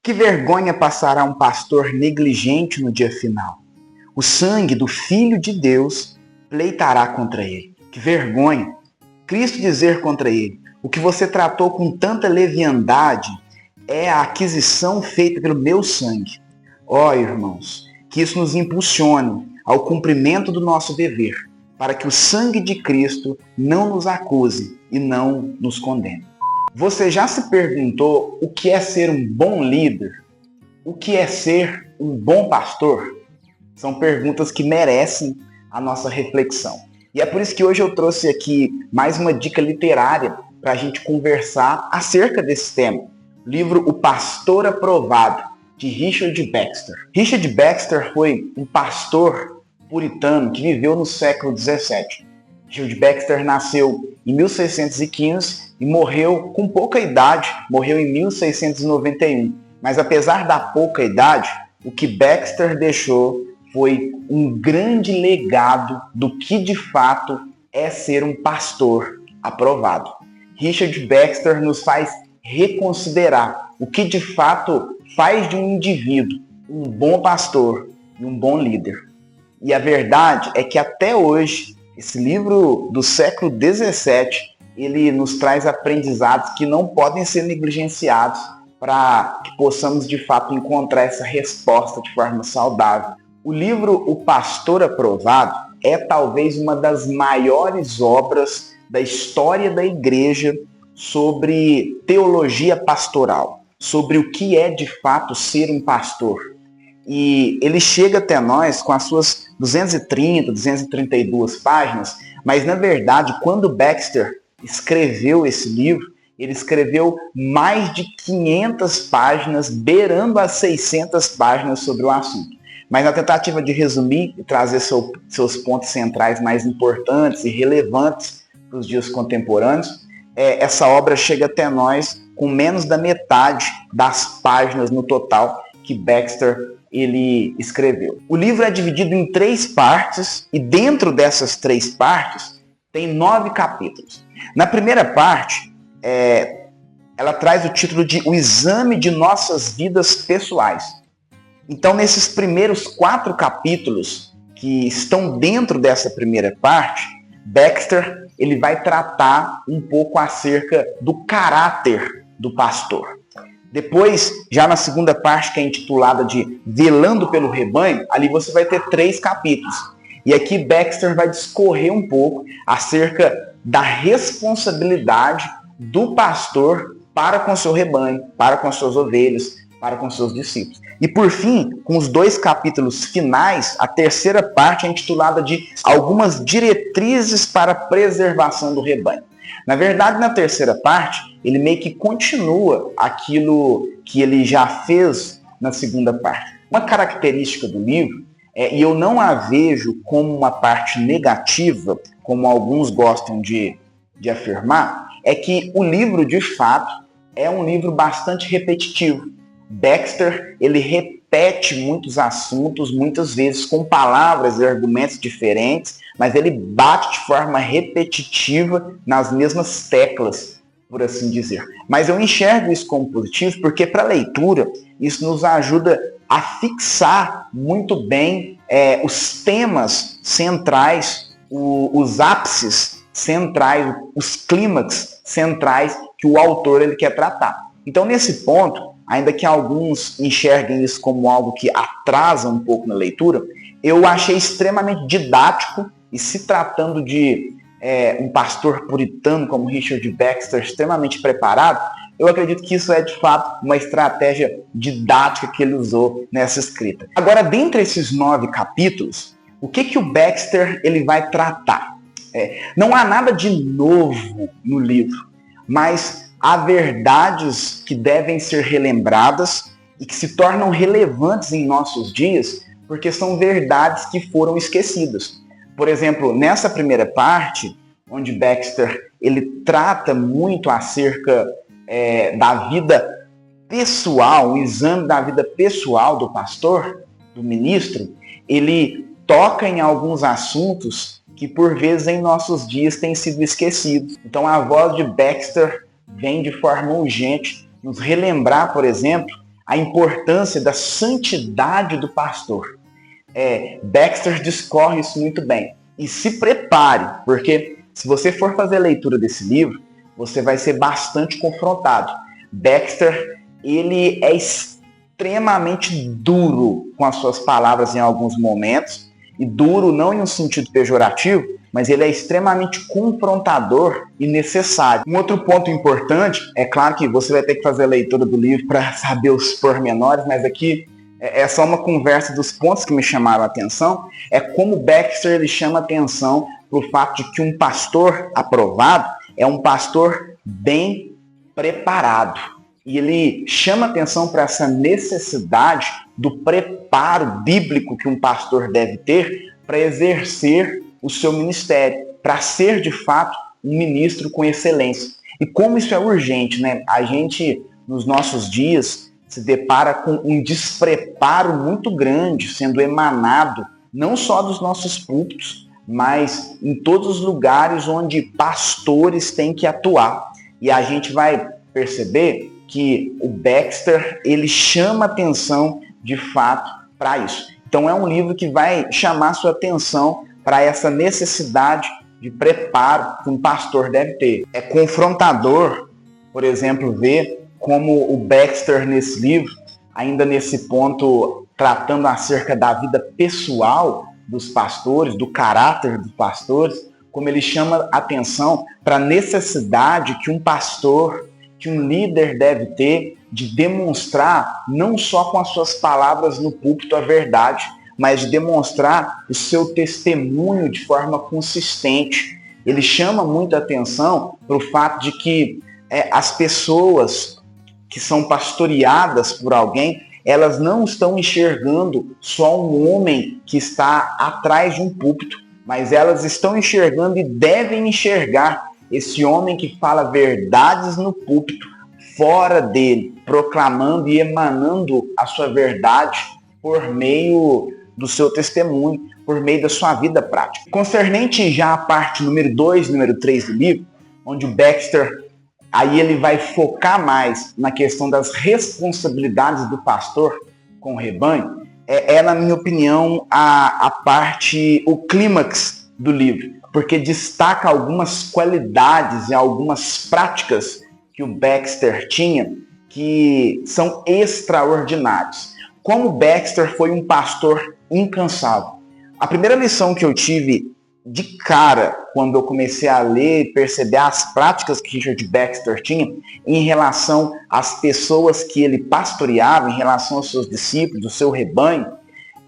Que vergonha passará um pastor negligente no dia final. O sangue do Filho de Deus pleitará contra ele. Que vergonha! Cristo dizer contra ele: o que você tratou com tanta leviandade é a aquisição feita pelo meu sangue. Ó, irmãos, que isso nos impulsione ao cumprimento do nosso dever, para que o sangue de Cristo não nos acuse e não nos condene. Você já se perguntou o que é ser um bom líder? O que é ser um bom pastor? São perguntas que merecem a nossa reflexão. E é por isso que hoje eu trouxe aqui mais uma dica literária para a gente conversar acerca desse tema. O livro O Pastor Aprovado, de Richard Baxter. Richard Baxter foi um pastor puritano que viveu no século XVII. Richard Baxter nasceu em 1615 e morreu com pouca idade, morreu em 1691. Mas apesar da pouca idade, o que Baxter deixou foi um grande legado do que de fato é ser um pastor aprovado. Richard Baxter nos faz reconsiderar o que de fato faz de um indivíduo um bom pastor e um bom líder. E a verdade é que até hoje, esse livro do século XVII, ele nos traz aprendizados que não podem ser negligenciados para que possamos de fato encontrar essa resposta de forma saudável. O livro O Pastor Aprovado é talvez uma das maiores obras da história da igreja sobre teologia pastoral, sobre o que é de fato ser um pastor. E ele chega até nós com as suas 230, 232 páginas, mas na verdade, quando Baxter escreveu esse livro, ele escreveu mais de 500 páginas, beirando as 600 páginas sobre o assunto. Mas na tentativa de resumir e trazer seus pontos centrais mais importantes e relevantes para os dias contemporâneos, essa obra chega até nós com menos da metade das páginas no total que Baxter ele escreveu. O livro é dividido em 3 partes e dentro dessas 3 partes tem 9 capítulos. Na primeira parte, ela traz o título de O Exame de Nossas Vidas Pessoais. Então, nesses primeiros 4 capítulos que estão dentro dessa primeira parte, Baxter ele vai tratar um pouco acerca do caráter do pastor. Depois, já na segunda parte, que é intitulada de Velando pelo Rebanho, ali você vai ter 3 capítulos. E aqui Baxter vai discorrer um pouco acerca da responsabilidade do pastor para com seu rebanho, para com suas ovelhas, para com seus discípulos. E por fim, com os 2 capítulos finais, a terceira parte é intitulada de Algumas Diretrizes para a Preservação do Rebanho. Na verdade, na terceira parte, ele meio que continua aquilo que ele já fez na segunda parte. Uma característica do livro, e eu não a vejo como uma parte negativa, como alguns gostam de afirmar, é que o livro, de fato, é um livro bastante repetitivo. Baxter, ele repete muitos assuntos, muitas vezes com palavras e argumentos diferentes, mas ele bate de forma repetitiva nas mesmas teclas, por assim dizer. Mas eu enxergo isso como positivo porque, para a leitura, isso nos ajuda a fixar muito bem os temas centrais, os ápices centrais, os clímax centrais que o autor ele quer tratar. Então, nesse ponto, ainda que alguns enxerguem isso como algo que atrasa um pouco na leitura, eu achei extremamente didático, e se tratando de um pastor puritano como Richard Baxter, extremamente preparado, eu acredito que isso é de fato uma estratégia didática que ele usou nessa escrita. Agora, dentre esses 9 capítulos, o que o Baxter ele vai tratar? Não há nada de novo no livro, mas há verdades que devem ser relembradas e que se tornam relevantes em nossos dias, porque são verdades que foram esquecidas. Por exemplo, nessa primeira parte, onde Baxter ele trata muito acerca da vida pessoal, o exame da vida pessoal do pastor, do ministro, ele toca em alguns assuntos que por vezes em nossos dias têm sido esquecidos. Então a voz de Baxter vem de forma urgente nos relembrar, por exemplo, a importância da santidade do pastor. Baxter discorre isso muito bem. E se prepare, porque se você for fazer a leitura desse livro, você vai ser bastante confrontado. Baxter, ele é extremamente duro com as suas palavras em alguns momentos, e duro não em um sentido pejorativo, mas ele é extremamente confrontador e necessário. Um outro ponto importante, é claro que você vai ter que fazer a leitura do livro para saber os pormenores, mas aqui é só uma conversa dos pontos que me chamaram a atenção, é como Baxter ele chama a atenção para o fato de que um pastor aprovado é um pastor bem preparado. E ele chama atenção para essa necessidade do preparo bíblico que um pastor deve ter para exercer o seu ministério, para ser de fato um ministro com excelência. E como isso é urgente, né? A gente, nos nossos dias, se depara com um despreparo muito grande sendo emanado, não só dos nossos púlpitos, mas em todos os lugares onde pastores têm que atuar. E a gente vai perceber que o Baxter, ele chama atenção de fato para isso. Então é um livro que vai chamar sua atenção para essa necessidade de preparo que um pastor deve ter. É confrontador, por exemplo, ver como o Baxter nesse livro, ainda nesse ponto, tratando acerca da vida pessoal dos pastores, do caráter dos pastores, como ele chama atenção para a necessidade que um pastor, que um líder deve ter de demonstrar, não só com as suas palavras no púlpito, a verdade, mas de demonstrar o seu testemunho de forma consistente. Ele chama muita atenção para o fato de que as pessoas que são pastoreadas por alguém, elas não estão enxergando só um homem que está atrás de um púlpito, mas elas estão enxergando e devem enxergar esse homem que fala verdades no púlpito, fora dele, proclamando e emanando a sua verdade por meio do seu testemunho, por meio da sua vida prática. Concernente já a parte número 2, número 3 do livro, onde o Baxter, aí ele vai focar mais na questão das responsabilidades do pastor com o rebanho, na minha opinião, a parte, o clímax do livro, porque destaca algumas qualidades e algumas práticas que o Baxter tinha que são extraordinários. Como Baxter foi um pastor incansável. A primeira lição que eu tive de cara quando eu comecei a ler e perceber as práticas que Richard Baxter tinha em relação às pessoas que ele pastoreava, em relação aos seus discípulos, do seu rebanho,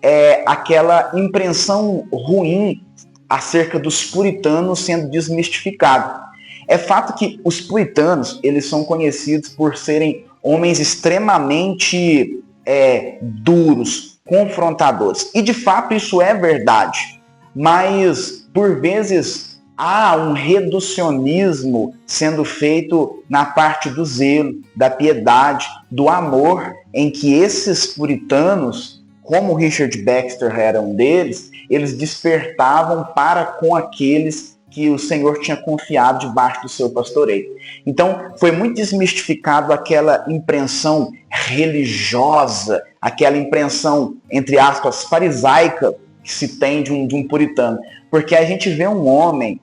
é aquela impressão ruim acerca dos puritanos sendo desmistificado. É fato que os puritanos, eles são conhecidos por serem homens extremamente duros, confrontadores. E de fato isso é verdade. Mas por vezes há um reducionismo sendo feito na parte do zelo, da piedade, do amor, em que esses puritanos, como Richard Baxter era um deles, eles despertavam para com aqueles que o Senhor tinha confiado debaixo do seu pastoreio. Então, foi muito desmistificado aquela impressão religiosa, aquela impressão, entre aspas, farisaica que se tem de um puritano. Porque a gente vê um homem,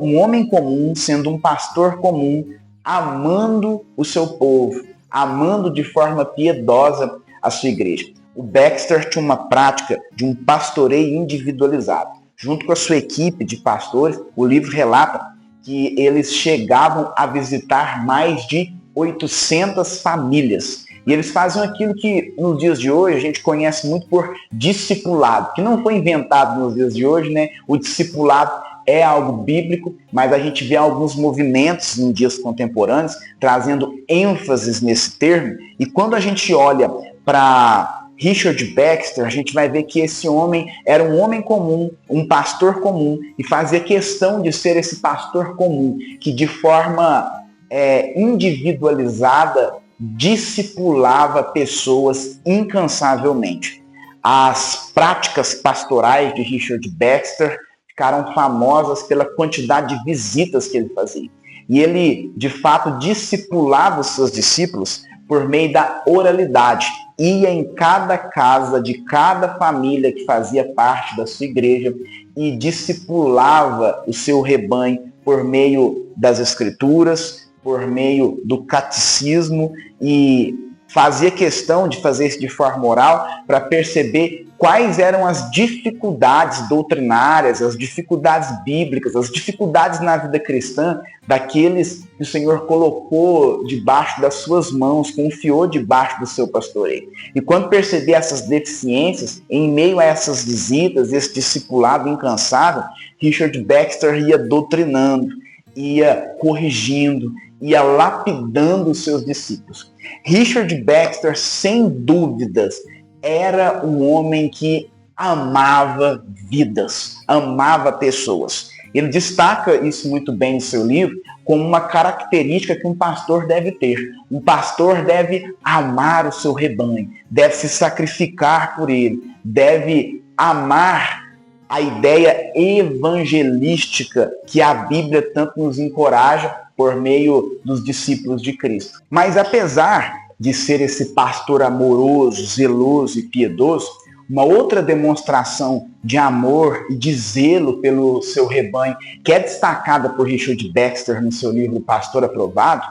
um homem comum, sendo um pastor comum, amando o seu povo, amando de forma piedosa a sua igreja. O Baxter tinha uma prática de um pastoreio individualizado. Junto com a sua equipe de pastores, o livro relata que eles chegavam a visitar mais de 800 famílias. E eles faziam aquilo que nos dias de hoje a gente conhece muito por discipulado, que não foi inventado nos dias de hoje, né? O discipulado é algo bíblico, mas a gente vê alguns movimentos em dias contemporâneos trazendo ênfases nesse termo. E quando a gente olha para Richard Baxter, a gente vai ver que esse homem era um homem comum, um pastor comum, e fazia questão de ser esse pastor comum, que de forma individualizada discipulava pessoas incansavelmente. As práticas pastorais de Richard Baxter ficaram famosas pela quantidade de visitas que ele fazia. E ele, de fato, discipulava os seus discípulos por meio da oralidade. Ia em cada casa de cada família que fazia parte da sua igreja e discipulava o seu rebanho por meio das escrituras, por meio do catecismo, e fazia questão de fazer isso de forma oral para perceber quais eram as dificuldades doutrinárias, as dificuldades bíblicas, as dificuldades na vida cristã daqueles que o Senhor colocou debaixo das suas mãos, confiou debaixo do seu pastoreio. E quando percebia essas deficiências, em meio a essas visitas, esse discipulado incansável, Richard Baxter ia doutrinando, ia corrigindo, ia lapidando os seus discípulos. Richard Baxter, sem dúvidas, era um homem que amava vidas, amava pessoas. Ele destaca isso muito bem no seu livro como uma característica que um pastor deve ter. Um pastor deve amar o seu rebanho, deve se sacrificar por ele, deve amar a ideia evangelística que a Bíblia tanto nos encoraja por meio dos discípulos de Cristo. Mas apesar de ser esse pastor amoroso, zeloso e piedoso, uma outra demonstração de amor e de zelo pelo seu rebanho, que é destacada por Richard Baxter no seu livro Pastor Aprovado,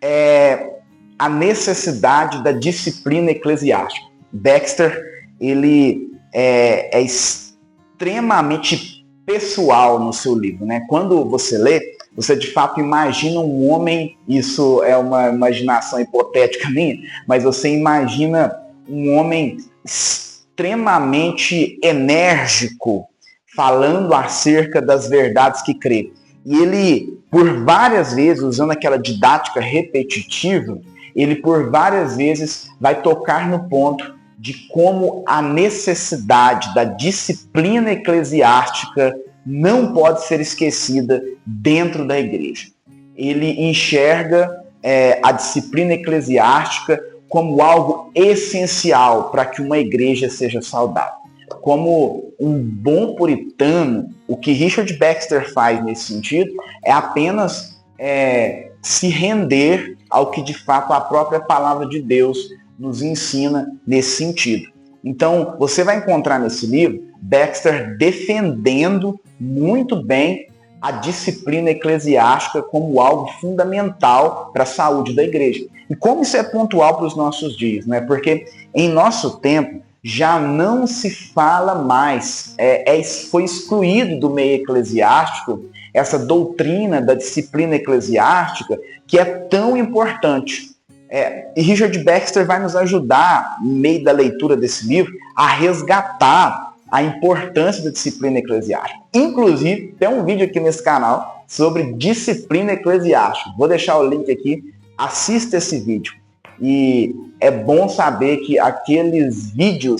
é a necessidade da disciplina eclesiástica. Baxter, ele é extremamente pessoal no seu livro, né? Quando você lê, você de fato imagina um homem, isso é uma imaginação hipotética minha, mas você imagina um homem extremamente enérgico, falando acerca das verdades que crê. E ele, por várias vezes, usando aquela didática repetitiva, ele por várias vezes vai tocar no ponto de como a necessidade da disciplina eclesiástica não pode ser esquecida dentro da igreja. Ele enxerga a disciplina eclesiástica como algo essencial para que uma igreja seja saudável. Como um bom puritano, o que Richard Baxter faz nesse sentido é apenas se render ao que de fato a própria palavra de Deus nos ensina nesse sentido. Então, você vai encontrar nesse livro Baxter defendendo muito bem a disciplina eclesiástica como algo fundamental para a saúde da igreja. E como isso é pontual para os nossos dias, né? Porque em nosso tempo já não se fala mais, foi excluído do meio eclesiástico essa doutrina da disciplina eclesiástica que é tão importante. E Richard Baxter vai nos ajudar, no meio da leitura desse livro, a resgatar a importância da disciplina eclesiástica. Inclusive, tem um vídeo aqui nesse canal sobre disciplina eclesiástica. Vou deixar o link aqui, assista esse vídeo. E é bom saber que aquele vídeo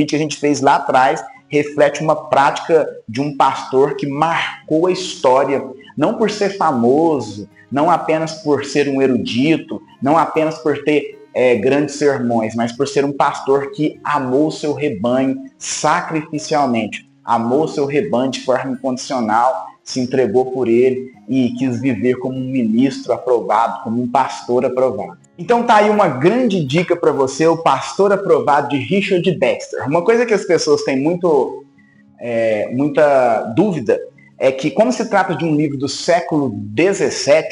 que a gente fez lá atrás, reflete uma prática de um pastor que marcou a história, não por ser famoso, não apenas por ser um erudito, não apenas por ter grandes sermões, mas por ser um pastor que amou o seu rebanho sacrificialmente, amou o seu rebanho de forma incondicional, se entregou por ele e quis viver como um ministro aprovado, como um pastor aprovado. Então tá aí uma grande dica para você, o Pastor Aprovado de Richard Baxter. Uma coisa que as pessoas têm muita dúvida é que, como se trata de um livro do século XVII,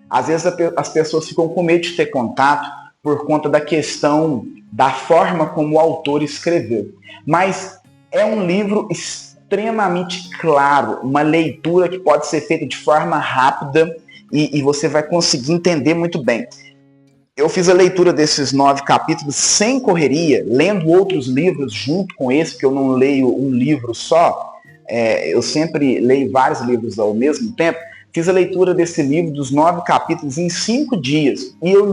às vezes as pessoas ficam com medo de ter contato por conta da questão da forma como o autor escreveu. Mas é um livro extremamente claro, uma leitura que pode ser feita de forma rápida e você vai conseguir entender muito bem. Eu fiz a leitura desses 9 capítulos sem correria, lendo outros livros junto com esse, porque eu não leio um livro só, eu sempre leio vários livros ao mesmo tempo. Fiz a leitura desse livro, dos 9 capítulos, em 5 dias. E eu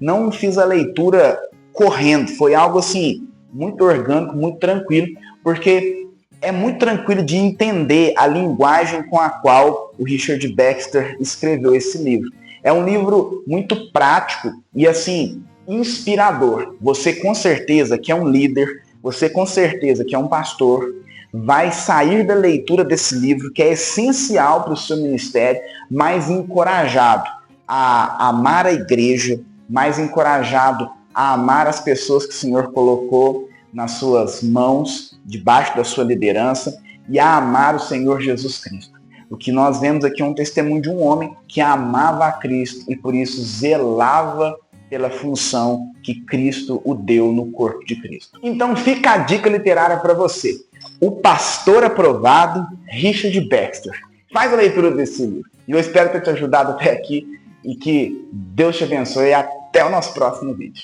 não fiz a leitura correndo. Foi algo assim, muito orgânico, muito tranquilo, porque é muito tranquilo de entender a linguagem com a qual o Richard Baxter escreveu esse livro. É um livro muito prático e, assim, inspirador. Você, com certeza, que é um líder, você, com certeza, que é um pastor, vai sair da leitura desse livro, que é essencial para o seu ministério, mais encorajado a amar a igreja, mais encorajado a amar as pessoas que o Senhor colocou nas suas mãos, debaixo da sua liderança, e a amar o Senhor Jesus Cristo. O que nós vemos aqui é um testemunho de um homem que amava a Cristo e por isso zelava pela função que Cristo o deu no corpo de Cristo. Então fica a dica literária para você. O Pastor Aprovado, Richard Baxter. Faz a leitura desse livro. E eu espero ter te ajudado até aqui e que Deus te abençoe e até o nosso próximo vídeo.